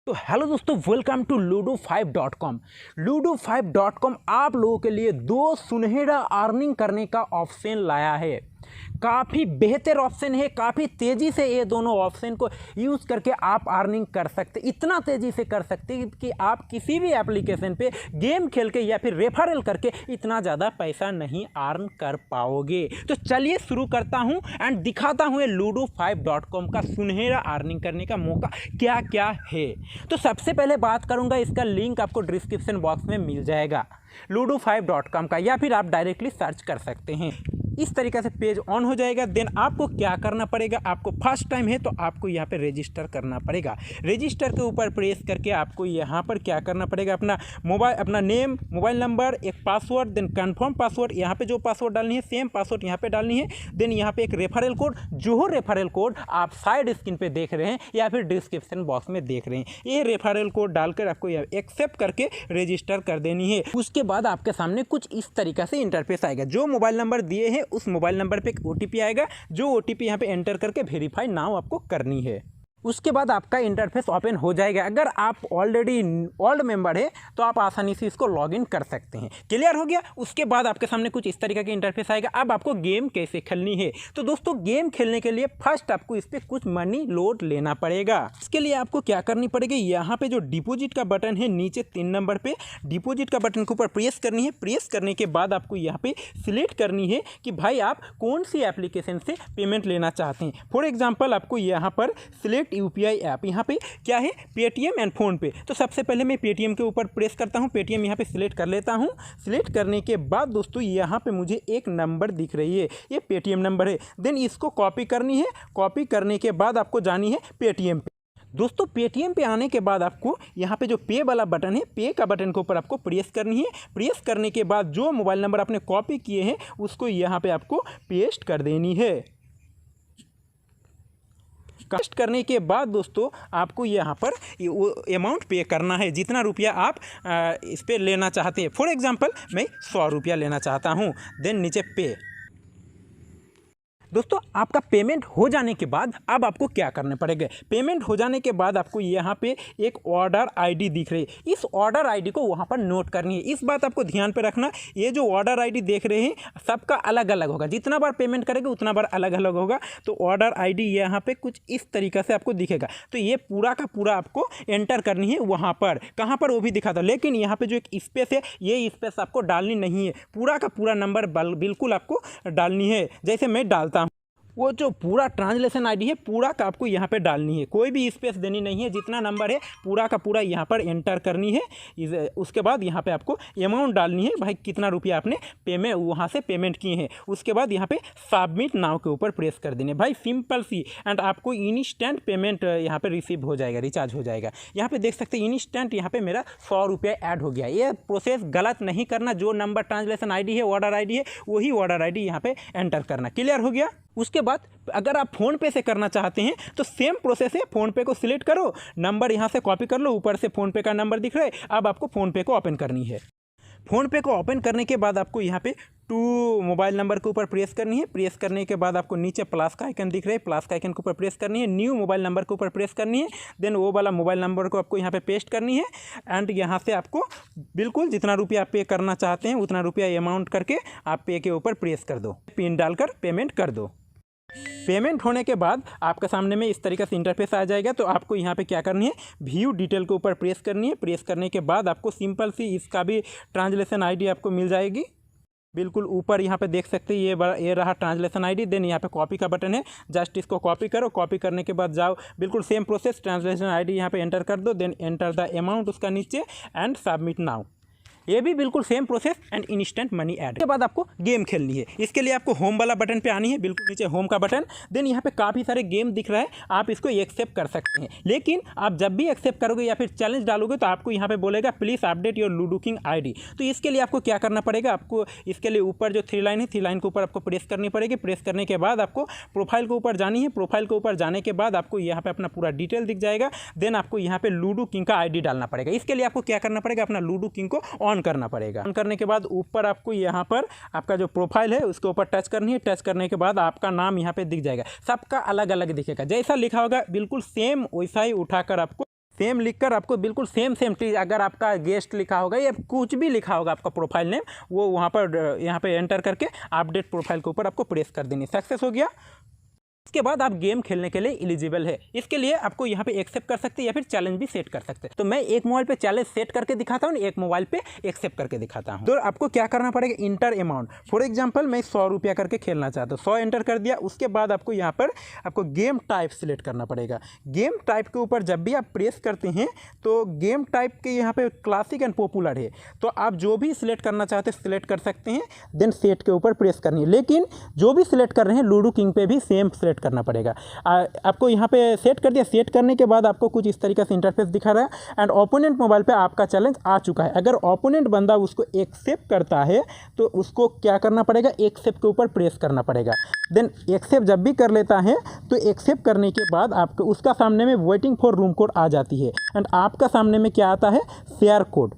तो हेलो दोस्तों, welcome to ludo5.com। ludo5.com आप लोगों के लिए दो सुनहरा अर्निंग करने का ऑप्शन लाया है। काफ़ी बेहतर ऑप्शन है। काफ़ी तेज़ी से ये दोनों ऑप्शन को यूज़ करके आप अर्निंग कर सकते, इतना तेज़ी से कर सकते हैं कि आप किसी भी एप्लीकेशन पे गेम खेल के या फिर रेफरल करके इतना ज़्यादा पैसा नहीं अर्न कर पाओगे। तो चलिए शुरू करता हूँ एंड दिखाता हूँ ये ludo5.com का सुनहरा अर्निंग करने का मौका क्या क्या है। तो सबसे पहले बात करूँगा, इसका लिंक आपको डिस्क्रिप्शन बॉक्स में मिल जाएगा ludo5.com का, या फिर आप डायरेक्टली सर्च कर सकते हैं। इस तरीके से पेज ऑन हो जाएगा। देन आपको क्या करना पड़ेगा, आपको फर्स्ट टाइम है तो आपको यहाँ पे रजिस्टर करना पड़ेगा। रजिस्टर के ऊपर प्रेस करके आपको यहाँ पर क्या करना पड़ेगा, अपना नेम, मोबाइल नंबर, एक पासवर्ड, देन कंफर्म पासवर्ड, यहाँ पे जो पासवर्ड डालनी है सेम पासवर्ड यहाँ पे डालनी है। देन यहाँ पे एक रेफरल कोड, जो रेफरल कोड आप साइड स्क्रीन पे देख रहे हैं या फिर डिस्क्रिप्शन बॉक्स में देख रहे हैं, ये रेफरल कोड डालकर आपको एक्सेप्ट करके रजिस्टर कर देनी है। उसके बाद आपके सामने कुछ इस तरीके से इंटरफेस आएगा। जो मोबाइल नंबर दिए हैं उस मोबाइल नंबर पे एक ओटीपी आएगा, जो ओटीपी यहाँ पे एंटर करके वेरीफाई नाउ आपको करनी है। उसके बाद आपका इंटरफेस ओपन हो जाएगा। अगर आप ऑलरेडी ओल्ड मेंबर है तो आप आसानी से इसको लॉगिन कर सकते हैं। क्लियर हो गया। उसके बाद आपके सामने कुछ इस तरीके का इंटरफेस आएगा। अब आपको गेम कैसे खेलनी है, तो दोस्तों गेम खेलने के लिए फर्स्ट आपको इस पर कुछ मनी लोड लेना पड़ेगा। इसके लिए आपको क्या करनी पड़ेगी, यहाँ पे जो डिपोजिट का बटन है नीचे 3 नंबर पे डिपोजिट का बटन के ऊपर प्रेस करनी है। प्रेस करने के बाद आपको यहाँ पे सिलेक्ट करनी है कि भाई आप कौन सी एप्लीकेशन से पेमेंट लेना चाहते हैं। फॉर एग्जाम्पल आपको यहाँ पर सिलेक्ट यूपीआई ऐप, यहाँ पे क्या है पेटीएम एंड फोन पे। तो सबसे पहले मैं पेटीएम के ऊपर प्रेस करता हूँ, पेटीएम यहाँ पे सिलेक्ट कर लेता हूँ। सिलेक्ट करने के बाद दोस्तों यहाँ पे मुझे एक नंबर दिख रही है, ये पेटीएम नंबर है। देन इसको कॉपी करनी है। कॉपी करने के बाद आपको जानी है पेटीएम पे। दोस्तों पेटीएम पे आने के बाद आपको यहाँ पे जो पे वाला बटन है, पे का बटन के ऊपर आपको प्रेस करनी है। प्रेस करने के बाद जो मोबाइल नंबर आपने कॉपी किए हैं उसको यहाँ पे आपको पेस्ट कर देनी है। पेस्ट करने के बाद दोस्तों आपको यहाँ पर अमाउंट पे करना है, जितना रुपया आप इस पर लेना चाहते हैं। फॉर एग्जांपल मैं 100 रुपया लेना चाहता हूँ। देन नीचे पे। दोस्तों आपका पेमेंट हो जाने के बाद अब आपको क्या करने पड़ेगा, पेमेंट हो जाने के बाद आपको यहाँ पे एक ऑर्डर आईडी दिख रही है। इस ऑर्डर आईडी को वहाँ पर नोट करनी है। इस बात आपको ध्यान पे रखना, ये जो ऑर्डर आईडी देख रहे हैं सबका अलग अलग होगा। जितना बार पेमेंट करेंगे उतना बार अलग अलग होगा। तो ऑर्डर आईडी यहाँ पे कुछ इस तरीक़े से आपको दिखेगा। तो ये पूरा का पूरा आपको एंटर करनी है। वहाँ पर कहाँ पर वो भी दिखाता, लेकिन यहाँ पर जो एक स्पेस है ये स्पेस आपको डालनी नहीं है। पूरा का पूरा नंबर बिल्कुल आपको डालनी है। जैसे मैं डालता वो जो पूरा ट्रांसलेशन आईडी है पूरा का आपको यहाँ पे डालनी है, कोई भी स्पेस देनी नहीं है। जितना नंबर है पूरा का पूरा यहाँ पर एंटर करनी है। उसके बाद यहाँ पे आपको अमाउंट डालनी है, भाई कितना रुपया आपने पेमेंट वहाँ से पेमेंट किए हैं। उसके बाद यहाँ पे सबमिट नाउ के ऊपर प्रेस कर देने, भाई सिंपल सी। एंड आपको इंस्टेंट पेमेंट यहाँ पे रिसीव हो जाएगा, रिचार्ज हो जाएगा। यहाँ पे देख सकते हैं इंस्टेंट यहाँ पे मेरा 100 रुपया ऐड हो गया। ये प्रोसेस गलत नहीं करना, जो नंबर ट्रांसलेशन आई डी है ऑर्डर आई डी है वही ऑर्डर आई डी यहाँ पे एंटर करना। क्लियर हो गया। उसके बाद अगर आप फ़ोन पे से करना चाहते हैं तो सेम प्रोसेस है। फ़ोन पे को सिलेक्ट करो, नंबर यहाँ से कॉपी कर लो, ऊपर से फ़ोन पे का नंबर दिख रहा है। अब आपको फ़ोन पे को ओपन करनी है। फ़ोन पे को ओपन करने के बाद आपको यहाँ पे टू मोबाइल नंबर के ऊपर प्रेस करनी है। प्रेस करने के बाद आपको नीचे प्लस का आइकन दिख रहा है, प्लस का आइकन के ऊपर प्रेस करनी है। न्यू मोबाइल नंबर के ऊपर प्रेस करनी है। देन वो वाला मोबाइल नंबर को आपको यहाँ पे पेस्ट करनी है। एंड यहाँ से आपको बिल्कुल जितना रुपया आप पे करना चाहते हैं उतना रुपया अमाउंट करके आप पे के ऊपर प्रेस कर दो, पिन डालकर पेमेंट कर दो। पेमेंट होने के बाद आपके सामने में इस तरीके से इंटरफेस आ जाएगा। तो आपको यहाँ पे क्या करनी है, व्यू डिटेल के ऊपर प्रेस करनी है। प्रेस करने के बाद आपको सिंपल सी इसका भी ट्रांसलेशन आईडी आपको मिल जाएगी। बिल्कुल ऊपर यहाँ पे देख सकते हैं ये रहा ट्रांसलेशन आईडी। देन यहाँ पे कॉपी का बटन है, जस्ट इसको कॉपी करो। कॉपी करने के बाद जाओ, बिल्कुल सेम प्रोसेस, ट्रांसलेशन आईडी यहाँ पे एंटर कर दो। देन एंटर द अमाउंट उसका नीचे एंड सबमिट नाउ। ये भी बिल्कुल same process and instant money add. के बाद आपको गेम खेलनी है। इसके लिए आपको होम वाला बटन पे आनी है, बिल्कुल नीचे होम का बटन। देन यहाँ पे काफ़ी सारे गेम दिख रहा है, आप इसको एक्सेप्ट कर सकते हैं। लेकिन आप जब भी एक्सेप्ट करोगे या फिर चैलेंज डालोगे तो आपको यहाँ पे बोलेगा please update your ludo king ID. तो इसके लिए आपको क्या करना पड़ेगा, आपको इसके लिए ऊपर जो 3 लाइन है 3 लाइन के ऊपर आपको प्रेस करनी पड़ेगी। प्रेस करने के बाद आपको प्रोफाइल के ऊपर जानी है। प्रोफाइल के ऊपर जाने के बाद आपको यहाँ पे अपना पूरा डिटेल दिख जाएगा। देन आपको यहाँ पे लूडो किंग का आईडी डालना पड़ेगा। इसके लिए आपको क्या करना पड़ेगा, अपना लूडो किंग को ऑन करना पड़ेगा। करने के बाद ऊपर आपको यहाँ पर आपका जो प्रोफाइल है उसके ऊपर टच करनी है। टच करने के बाद आपका नाम यहाँ पे दिख जाएगा। सबका अलग अलग दिखेगा, जैसा लिखा होगा बिल्कुल सेम वैसा ही उठाकर आपको सेम लिखकर आपको बिल्कुल सेम अगर आपका गेस्ट लिखा होगा या कुछ भी लिखा होगा आपका प्रोफाइल नेम, वो वहाँ पर यहाँ पे एंटर करके अपडेट प्रोफाइल के ऊपर आपको प्रेस कर देनी। सक्सेस हो गया। इसके बाद आप गेम खेलने के लिए एलिजिबल है। इसके लिए आपको यहाँ पे एक्सेप्ट कर सकते हैं या फिर चैलेंज भी सेट कर सकते हैं। तो मैं एक मोबाइल पे चैलेंज सेट करके दिखाता हूँ, एक मोबाइल पे एक्सेप्ट करके दिखाता हूँ। तो आपको क्या करना पड़ेगा, इंटर अमाउंट। फॉर एग्जांपल मैं 100 रुपया करके खेलना चाहता हूँ, 100 एंटर कर दिया। उसके बाद आपको यहाँ पर आपको गेम टाइप सिलेक्ट करना पड़ेगा। गेम टाइप के ऊपर जब भी आप प्रेस करते हैं तो गेम टाइप के यहाँ पे क्लासिक एंड पॉपुलर है, तो आप जो भी सिलेक्ट करना चाहते हैं सिलेक्ट कर सकते हैं। देन सेट के ऊपर प्रेस करनी है। लेकिन जो भी सिलेक्ट कर रहे हैं लूडो किंग पे भी सेम सिलेक्ट करना पड़ेगा। आपको यहाँ पे सेट कर दिया। सेट करने के बाद आपको कुछ इस तरीके से इंटरफेस दिखा रहा है एंड ओपोनेंट मोबाइल पे आपका चैलेंज आ चुका है। अगर ओपोनेंट बंदा उसको एक्सेप्ट करता है तो उसको क्या करना पड़ेगा, एक्सेप्ट के ऊपर प्रेस करना पड़ेगा। देन एक्सेप्ट जब भी कर लेता है तो एक्सेप्ट करने के बाद आपको उसका सामने में वेटिंग फॉर रूम कोड आ जाती है एंड आपका सामने में क्या आता है, शेयर कोड।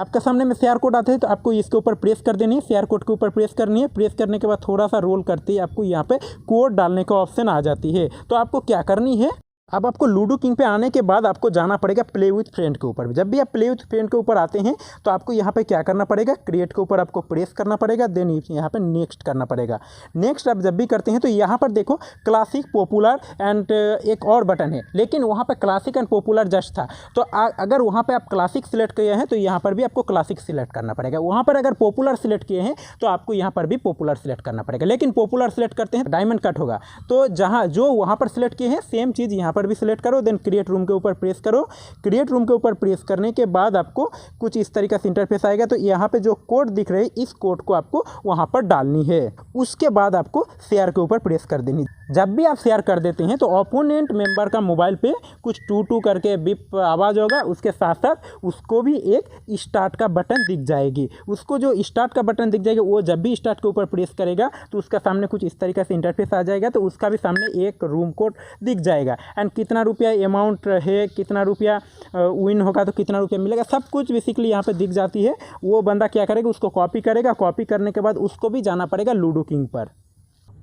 आपका सामने में शेयर कोड आता है तो आपको इसके ऊपर प्रेस कर देनी है। शेयर कोड के ऊपर प्रेस करनी है। प्रेस करने के बाद थोड़ा सा रोल करते ही आपको यहाँ पे कोड डालने का ऑप्शन आ जाती है। तो आपको क्या करनी है, अब आपको लूडो किंग पे आने के बाद आपको जाना पड़ेगा प्ले विथ फ्रेंड के ऊपर। जब भी आप प्ले विथ फ्रेंड के ऊपर आते हैं तो आपको यहाँ पे क्या करना पड़ेगा, क्रिएट के ऊपर आपको प्रेस करना पड़ेगा। देन यहाँ पे नेक्स्ट करना पड़ेगा। नेक्स्ट आप जब भी करते हैं तो यहाँ पर देखो क्लासिक, पॉपुलर एंड एक और बटन है, लेकिन वहाँ पर क्लासिक एंड पॉपुलर जस्ट था। तो अगर वहाँ पर आप क्लासिक सिलेक्ट किए हैं तो यहाँ पर भी आपको क्लासिक सिलेक्ट करना पड़ेगा। वहाँ पर अगर पॉपुलर सिलेक्ट किए हैं तो आपको यहाँ पर भी पॉपुलर सिलेक्ट करना पड़ेगा। लेकिन पॉपुलर सिलेक्ट करते हैं डायमंड कट होगा, तो जहाँ जो वहाँ पर सिलेक्ट किए हैं सेम चीज़ यहाँ पर भी सिलेक्ट करो। देन क्रिएट रूम के ऊपर प्रेस करो। क्रिएट रूम के ऊपर प्रेस करने के बाद आपको कुछ इस तरीके से इंटरफेस आएगा। तो यहाँ पे जो कोड दिख रहे हैं इस कोड को आपको वहाँ पर डालनी है। उसके बाद आपको शेयर के ऊपर प्रेस कर देनी। जब भी आप शेयर कर देते हैं तो ओपोनेंट मेंबर का मोबाइल पे कुछ टू टू करके बिप आवाज़ होगा। उसके साथ साथ उसको भी एक स्टार्ट का बटन दिख जाएगी। उसको जो स्टार्ट का बटन दिख जाएगा वो जब भी स्टार्ट के ऊपर प्रेस करेगा तो उसका सामने कुछ इस तरीके से इंटरफेस आ जाएगा। तो उसका भी सामने एक रूम कोड दिख जाएगा एंड कितना रुपया अमाउंट है, कितना रुपया विन होगा तो कितना रुपया मिलेगा, सब कुछ बेसिकली यहाँ पे दिख जाती है। वो बंदा क्या करेगा, उसको कॉपी करेगा। कॉपी करने के बाद उसको भी जाना पड़ेगा लूडो किंग पर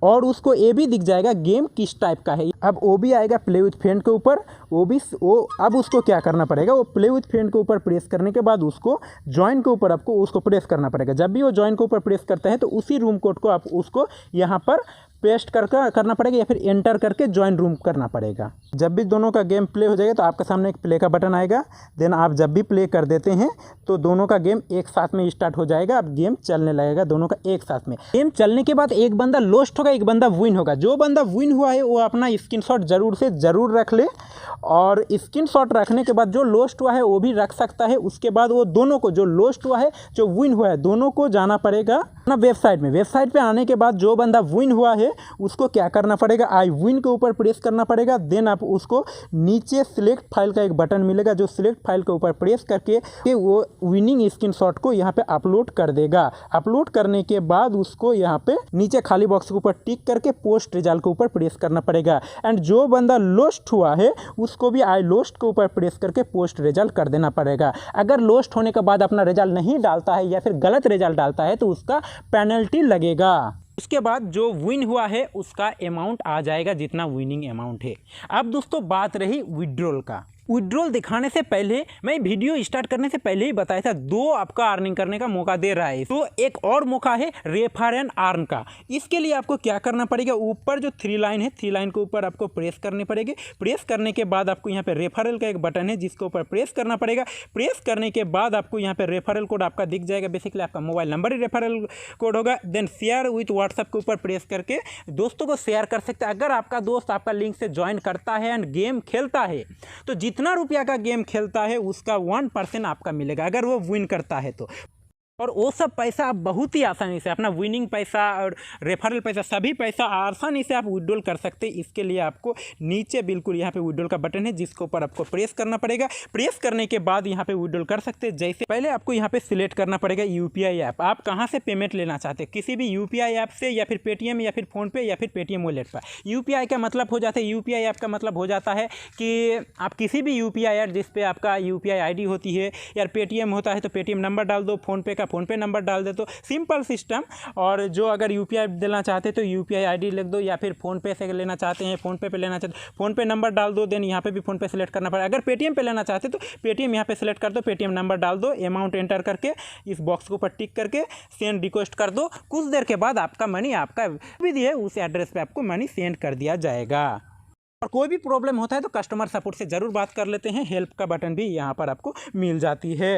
और उसको ये भी दिख जाएगा गेम किस टाइप का है। अब वो भी आएगा प्ले विथ फ्रेंड के ऊपर। अब उसको क्या करना पड़ेगा, वो प्ले विथ फ्रेंड के ऊपर प्रेस करने के बाद उसको ज्वाइन के ऊपर आपको उसको प्रेस करना पड़ेगा। जब भी वो ज्वाइन के ऊपर प्रेस करता है तो उसी रूम कोड को आप उसको यहाँ पर पेस्ट करना पड़ेगा या फिर एंटर करके ज्वाइन रूम करना पड़ेगा। जब भी दोनों का गेम प्ले हो जाएगा तो आपके सामने एक प्ले का बटन आएगा। देन आप जब भी प्ले कर देते हैं तो दोनों का गेम एक साथ में स्टार्ट हो जाएगा। अब गेम चलने लगेगा दोनों का एक साथ में। गेम चलने के बाद एक बंदा लोस्ट होगा, एक बंदा विन होगा। जो बंदा विन हुआ है वो अपना स्क्रीनशॉट जरूर से ज़रूर रख ले और स्क्रीनशॉट रखने के बाद जो लोस्ट हुआ है वो भी रख सकता है। उसके बाद वो दोनों को, जो लोस्ट हुआ है जो विन हुआ है, दोनों को जाना पड़ेगा अपना वेबसाइट में। वेबसाइट पे आने के बाद जो बंदा विन हुआ है उसको क्या करना पड़ेगा, आई विन के ऊपर प्रेस करना पड़ेगा। देन आप उसको नीचे सिलेक्ट फाइल का एक बटन मिलेगा, जो सिलेक्ट फाइल के ऊपर प्रेस करके वो विनिंग स्क्रीनशॉट को यहाँ पे अपलोड कर देगा। अपलोड करने के बाद उसको यहाँ पे नीचे खाली बॉक्स के ऊपर टिक करके पोस्ट रिजल्ट के ऊपर प्रेस करना पड़ेगा। एंड जो बंदा लोस्ट हुआ है उसको भी आई लोस्ट के ऊपर प्रेस करके पोस्ट रिजल्ट कर देना पड़ेगा। अगर लोस्ट होने के बाद अपना रिजल्ट नहीं डालता है या फिर गलत रिजल्ट डालता है तो उसका पेनल्टी लगेगा। उसके बाद जो विन हुआ है उसका अमाउंट आ जाएगा जितना विनिंग अमाउंट है। अब दोस्तों बात रही विड्रॉल का। विड्रॉल दिखाने से पहले मैं वीडियो स्टार्ट करने से पहले ही बताया था, दो आपका अर्निंग करने का मौका दे रहा है। तो एक और मौका है रेफर एंड अर्न का। इसके लिए आपको क्या करना पड़ेगा, ऊपर जो 3 लाइन है 3 लाइन के ऊपर आपको प्रेस करनी पड़ेगी। प्रेस करने के बाद आपको यहाँ पे रेफरल का एक बटन है जिसके ऊपर प्रेस करना पड़ेगा। प्रेस करने के बाद आपको यहाँ पे रेफरल कोड आपका दिख जाएगा। बेसिकली आपका मोबाइल नंबर ही रेफरल कोड होगा। देन शेयर विथ व्हाट्सएप के ऊपर प्रेस करके दोस्तों को शेयर कर सकते हैं। अगर आपका दोस्त आपका लिंक से ज्वाइन करता है एंड गेम खेलता है तो जितना रुपया का गेम खेलता है उसका 1% आपका मिलेगा अगर वो विन करता है तो। और वो सब पैसा आप बहुत ही आसानी से अपना विनिंग पैसा और रेफरल पैसा सभी पैसा आसानी से आप विड्रॉल कर सकते हैं। इसके लिए आपको नीचे बिल्कुल यहाँ पे विड्रॉल का बटन है जिसके ऊपर आपको प्रेस करना पड़ेगा। प्रेस करने के बाद यहाँ पे विड्रॉल कर सकते हैं। जैसे पहले आपको यहाँ पे सिलेक्ट करना पड़ेगा यूपीआई ऐप। आप कहाँ से पेमेंट लेना चाहते हैं, किसी भी यूपीआई ऐप से या फिर पेटीएम या फिर फ़ोनपे या फिर पेटीएम वॉलेट पर। यूपीआई का मतलब हो जाता है, यूपीआई ऐप का मतलब हो जाता है कि आप किसी भी यूपीआई ऐप जिस पे आपका यूपीआई आईडी होती है या पेटीएम होता है तो पेटीएम नंबर डाल दो, फ़ोनपे का फ़ोनपे नंबर डाल दे। तो सिंपल सिस्टम। और जो अगर यूपीआई देना चाहते तो यूपीआई आईडी लिख दो, या फिर फ़ोनपे से लेना चाहते हैं फ़ोनपे पे लेना चाहते फ़ोनपे नंबर डाल दो। देन यहाँ पे भी फ़ोनपे सेलेक्ट करना पड़ेगा। अगर पेटीएम पे लेना चाहते तो पेटीएम यहाँ पे सेलेक्ट कर दो, पेटीएम नंबर डाल दो, अमाउंट एंटर करके इस बॉक्स के ऊपर टिक करके सेंड रिक्वेस्ट कर दो। कुछ देर के बाद आपका मनी आपका विधि है उस एड्रेस पे आपको मनी सेंड कर दिया जाएगा। और कोई भी प्रॉब्लम होता है तो कस्टमर सपोर्ट से ज़रूर बात कर लेते हैं। हेल्प का बटन भी यहाँ पर आपको मिल जाती है।